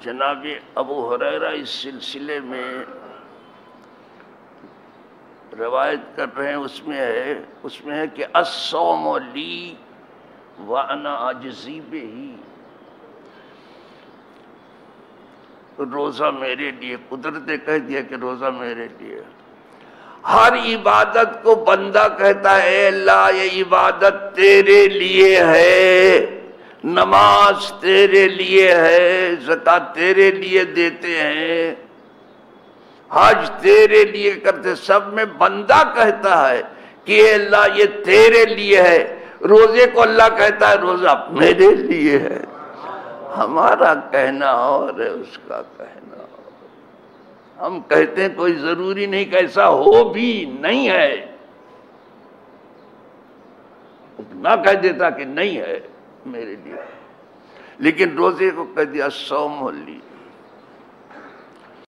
جناب ابو ہریرہ اس سلسلے میں روایت کر رہے ہیں، اس میں ہے کہ الصوم لی وانا اجزی بہ، روزہ میرے لیے، قدرت نے کہہ دیا کہ روزہ میرے لیے۔ ہر عبادت کو بندہ کہتا ہے اے اللہ یہ عبادت تیرے لیے ہے، نماز تیرے لیے ہے، زکوٰۃ تیرے لیے دیتے ہیں، حج تیرے لیے کرتے، سب میں بندہ کہتا ہے کہ اے اللہ یہ تیرے لیے ہے۔ روزے کو اللہ کہتا ہے روزہ میرے لیے ہے۔ ہمارا کہنا اور ہے، اس کا کہنا اور۔ ہم کہتے ہیں کوئی ضروری نہیں کہ ایسا ہو بھی نہیں ہے، نہ کہہ دیتا کہ نہیں ہے میرے لیے، لیکن روزے کو کہہ دیا الصوم لی۔